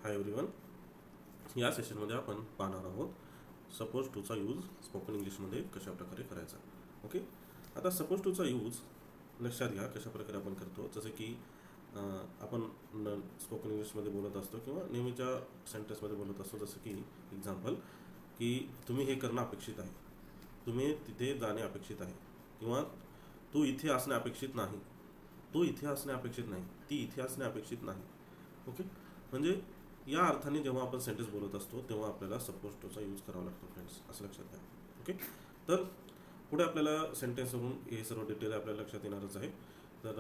Hi everyone. या सेशनमध्ये आपण पाहणार आहोत सपोज टूचा यूज स्पोकन इंग्लिशमध्ये कशा प्रकारे करायचा. ओके, आता सपोज टूचा यूज लक्षात घ्या कशा प्रकारे आपण करतो. जसे की आपण स्पोकन इंग्लिशमध्ये बोलत असतो किंवा नेहमीच्या सेंटेन्समध्ये बोलत असतो. जसं की एक्झाम्पल, की तुम्ही हे करणं अपेक्षित आहे, तुम्ही तिथे जाणे अपेक्षित आहे, किंवा तू इथे असणे अपेक्षित नाही, तू इथे असणे अपेक्षित नाही, ती इथे असणे अपेक्षित नाही. ओके, म्हणजे या अर्थाने जेव्हा आपण सेंटेन्स बोलत असतो तेव्हा आपल्याला सपोज टूचा यूज करावा लागतो फ्रेंड्स, असं लक्षात घ्या. ओके, तर पुढे आपल्याला सेंटेन्सवरून हे सर्व डिटेल आपल्याला लक्षात येणारच आहे. तर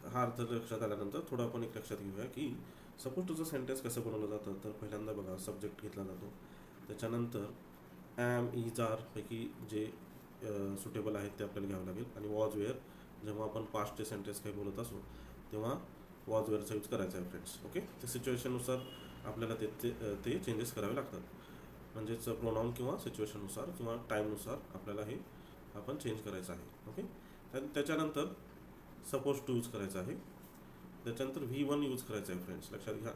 हा अर्थ लक्षात आल्यानंतर थोडं आपण एक लक्षात घेऊया की सपोज टूचं सेंटेन्स कसं बनवलं जातं. तर पहिल्यांदा बघा, सब्जेक्ट घेतला जातो, त्याच्यानंतर ॲम इज आर पैकी जे सुटेबल आहेत ते आपल्याला घ्यावं लागेल. आणि वॉज वेअर, जेव्हा आपण पास्टचे सेंटेन्स काही बोलत असू तेव्हा वॉज वेअरचा यूज करायचा आहे फ्रेंड्स. ओके, ते सिच्युएशननुसार आपल्याला ते चेंजेस करावे लागतात. म्हणजेच प्रोनाऊन किंवा सिच्युएशननुसार किंवा टाईमनुसार आपल्याला हे आपण चेंज करायचं आहे. ओके, त्याच्यानंतर सपोज टू यूज करायचा आहे, त्याच्यानंतर V1 यूज करायचा आहे फ्रेंड्स, लक्षात घ्या.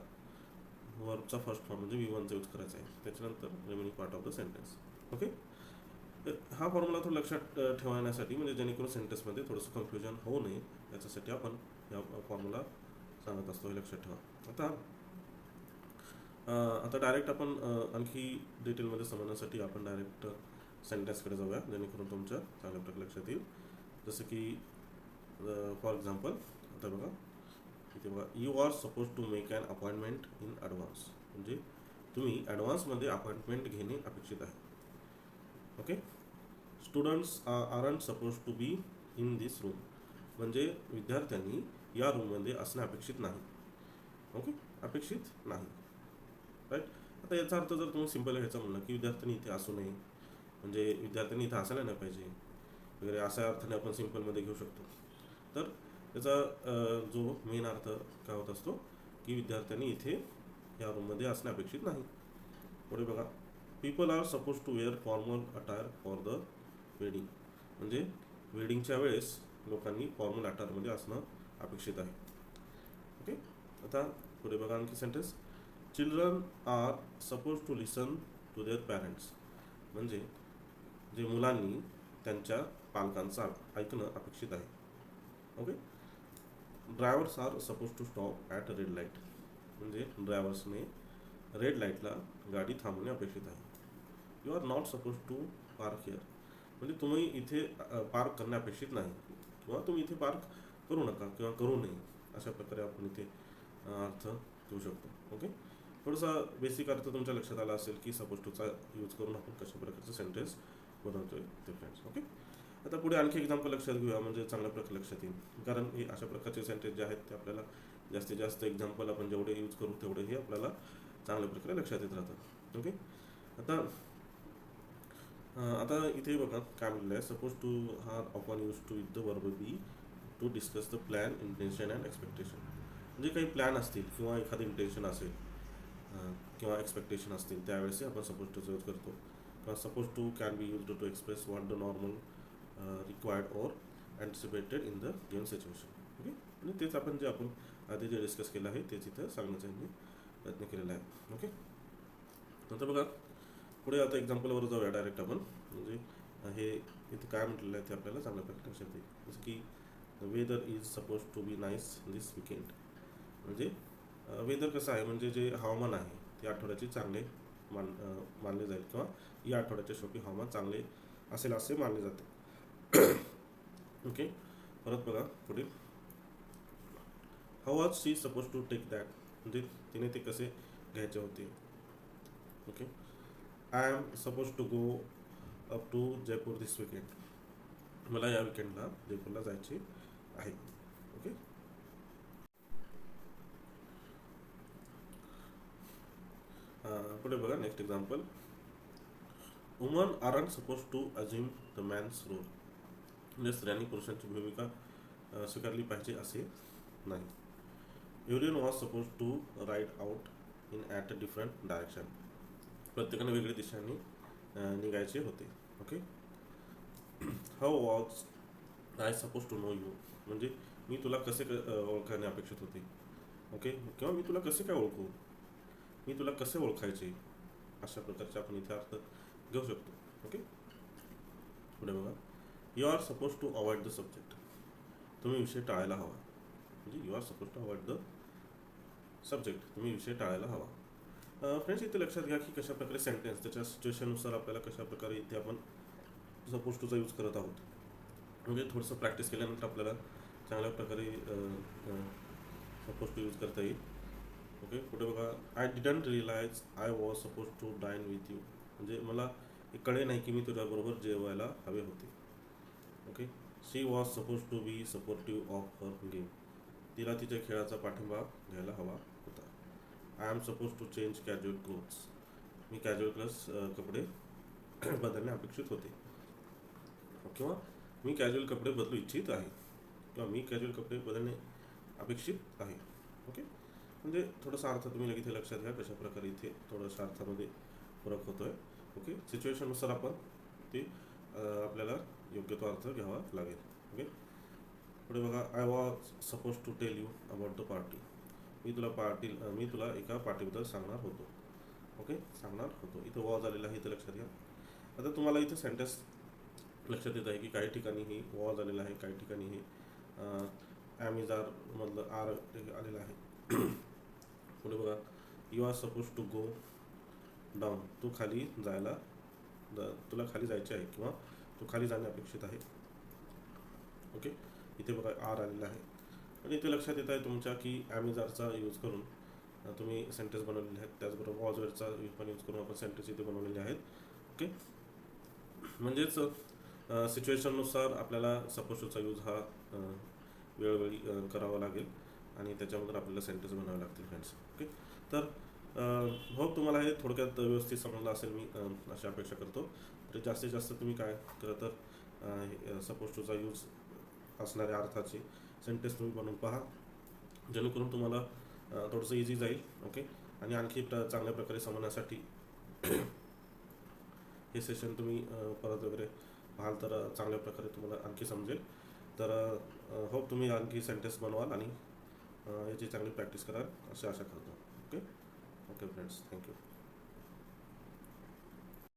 वर्बचा फर्स्ट फॉर्म म्हणजे V1चा यूज करायचा आहे, त्याच्यानंतर remaining part of the sentence. Okay, हा फॉर्म्युला थोडं लक्षात ठेवण्यासाठी, म्हणजे जेणेकरून सेंटेन्समध्ये थोडंसं कन्फ्युजन होऊ नये याच्यासाठी आपण या फॉर्म्युला सांगत असतो, हे लक्षात ठेवा. आता डायरेक्ट आपण आणखी डिटेलमध्ये समजण्यासाठी आपण डायरेक्ट सेंटेन्सकडे जाऊया, जेणेकरून तुमच्या चांगल्या प्रकारे लक्षात येईल. जसं की फॉर एक्झाम्पल, आता बघा इथे बघा, you are suppose to make an appointment in advance, म्हणजे तुम्ही ॲडव्हान्समध्ये अपॉइंटमेंट घेणे अपेक्षित आहे. Okay, students aren't suppose to be in this room, म्हणजे विद्यार्थ्यांनी या रूममध्ये असणे अपेक्षित नाही. ओके, अपेक्षित नाही, राईट. आता याचा अर्थ जर तुम्ही सिम्पल घ्यायचा म्हणलं की विद्यार्थ्यांनी इथे असू नये, म्हणजे विद्यार्थ्यांनी इथे असायला नाही पाहिजे वगैरे, अशा अर्थाने आपण सिम्पलमध्ये घेऊ शकतो. तर त्याचा जो मेन अर्थ काय होत असतो की विद्यार्थ्यांनी इथे या रूममध्ये असणे अपेक्षित नाही. पुढे बघा, people are suppose to wear formal attire for the wedding, म्हणजे वेडिंगच्या वेळेस लोकांनी फॉर्मल अटायरमध्ये असणं अपेक्षित आहे. ओके, आता पुढे बघा आणखी sentence, children are suppose to listen to their parents, म्हणजे जे मुलांनी त्यांच्या पालकांचं ऐकणं अपेक्षित आहे. Okay, drivers are suppose to stop at red light, म्हणजे ड्रायव्हर्सने रेड लाईटला गाडी थांबवणे अपेक्षित आहे. You are not suppose to park here, म्हणजे तुम्ही इथे पार्क करणे अपेक्षित नाही, किंवा तुम्ही इथे पार्क करू नका किंवा करू नये, अशा प्रकारे आपण इथे अर्थ देऊ शकतो. ओके, थोडासा बेसिक अर्थ तुमच्या लक्षात आला असेल की सपोज टूचा यूज करून आपण कशा प्रकारचं सेंटेन्स बनवतोय ते फ्रेंड्स. ओके, आता पुढे आणखी एक्झाम्पल लक्षात घेऊया, म्हणजे चांगल्या प्रकारे लक्षात येईल. कारण हे अशा प्रकारचे सेंटेन्स जे आहेत ते आपल्याला जास्तीत जास्त एक्झाम्पल आपण जेवढे यूज करू तेवढे हे आपल्याला चांगल्या प्रकारे लक्षात येत राहतात. ओके, आता इथे बघा काय म्हणलं आहे, सपोज टू हा आपण use to with the verb be to discuss the plan, intention and expectation, म्हणजे काही प्लॅन असतील किंवा एखादं इंटेन्शन असेल किंवा एक्सपेक्टेशन असतील त्यावेळेस आपण सपोज टूचा यूज करतो. किंवा suppose to can be use to express what the normal required or anticipated in the given situation. Okay, म्हणजे तेच आपण जे आपण आधी जे डिस्कस केलं आहे तेच इथं सांगण्याचा मी प्रयत्न केलेला आहे. ओके, नंतर बघा पुढे आता एक्झाम्पलवर जाऊया डायरेक्ट आपण, म्हणजे हे इथे काय म्हटलेलं आहे ते आपल्याला चांगल्या प्रकारे लक्षात येईल. जसं की weather is suppose to be nice this weekend, म्हणजे वेदर कसं आहे, म्हणजे जे हवामान आहे ते आठवड्याचे चांगले मानले जाईल, किंवा या आठवड्याच्या शेवटी हवामान चांगले असेल असे मानले जाते. ओके, परत बघा पुढे, how was she suppose to take that, म्हणजे तिने ते कसे घ्यायचे होते. Okay, I am suppose to go up to Jaipur this weekend, मला या विकेंडला जयपूरला जायचे आहे. ओके, पुढे बघा next example, woman aren't suppose to assume the man's role, म्हणजे स्त्रियांनी पुरुषांची भूमिका स्वीकारली पाहिजे असे नाही. Everyone was suppose to ride out in at a different direction, प्रत्येकाने वेगळ्या दिशांनी निघायचे होते. Okay, how was I suppose to know you, म्हणजे मी तुला कसे ओळखणे अपेक्षित होते. ओके, किंवा मी तुला कसे काय ओळखू. मी तुला कसे ओळखायचे, अशा प्रकारचे आपण इथे अर्थ घेऊ शकतो. ओके, पुढे बघा. You are suppose to avoid the subject. तुम्ही विषय टाळायला हवा. म्हणजे you are suppose to avoid the subject, तुम्ही विषय टाळायला हवा. फ्रेंड्स, इथे लक्षात घ्या की कशा प्रकारे सेंटेन्स त्याच्या सिच्युएशननुसार आपल्याला कशा प्रकारे इथे आपण सपोज टूचा यूज करत आहोत. म्हणजे थोडंसं प्रॅक्टिस केल्यानंतर आपल्याला चांगल्या प्रकारे सपोज टू यूज करता येईल. ओके, पुढे बघा. I didn't realise I was suppose to dine with you. म्हणजे मला हे कळे नाही की मी तुझ्याबरोबर जेवायला हवे होते. Okay, she was suppose to be supportive of her game. तिला तिच्या खेळाचा पाठिंबा घ्यायला हवा होता. I am suppose to change casual clothes. मी कॅज्युअल कपडे बदलणे अपेक्षित होते. किंवा मी कॅज्युअल कपडे बदलू इच्छित आहे, किंवा मी कॅज्युअल कपडे बदलणे अपेक्षित आहे. ओके, म्हणजे थोडासा अर्थ तुम्ही लगेच लक्षात घ्या कशा प्रकारे इथे थोडंसं अर्थामध्ये फरक होतोय. ओके, सिच्युएशननुसार आपण ते आपल्याला योग्य तो अर्थ घ्यावा लागेल. ओके, पुढे बघा. I was suppose to tell you about the party. मी तुला एका पार्टीबद्दल सांगणार होतो. ओके, सांगणार होतो. इथं वॉज आलेला आहे, इथं लक्षात घ्या. आता तुम्हाला इथं सेंटेन्स लक्षात येत आहे की काही ठिकाणी ही वॉज आलेला आहे, काही ठिकाणी हे ॲमिजार मधलं आर आलेलं आहे. पुढे बघा. You are suppose to go down. तुला खाली जायचे आहे, किंवा तू खाली जाणे अपेक्षित आहे. ओके, इथे बघा आर आलेला आहे. आणि इथे लक्षात येत आहे तुमच्या की ॲमिजारचा यूज करून तुम्ही सेंटेन्स बनवलेले आहेत. त्याचबरोबर वॉजवेअरचा पण यूज करून आपण सेंटेन्स इथे बनवलेले आहेत. ओके, म्हणजेच सिच्युएशननुसार आपल्याला सपोज टूचा यूज हा वेळोवेळी करावा लागेल, आणि त्याच्यामधून आपल्याला सेंटेन्स बनावे लागतील फ्रेंड्स. ओके, तर होप तुम्हाला हे थोडक्यात व्यवस्थित समजलं असेल, मी अशी अपेक्षा करतो. तर जास्तीत जास्त तुम्ही काय खरं तर सपोज टूचा यूज असणाऱ्या अर्थाचे सेंटेन्स तुम्ही बनवून पहा, जेणेकरून तुम्हाला थोडंसं इझी जाईल. ओके, आणि आणखी चांगल्या प्रकारे समजण्यासाठी हे सेशन तुम्ही परत वगैरे पाहाल तर चांगल्या प्रकारे तुम्हाला आणखी समजेल. तर होप तुम्ही आणखी सेंटेन्स बनवाल आणि याची चांगली प्रॅक्टिस कराल अशी आशा करतो. Okay, okay friends, thank you.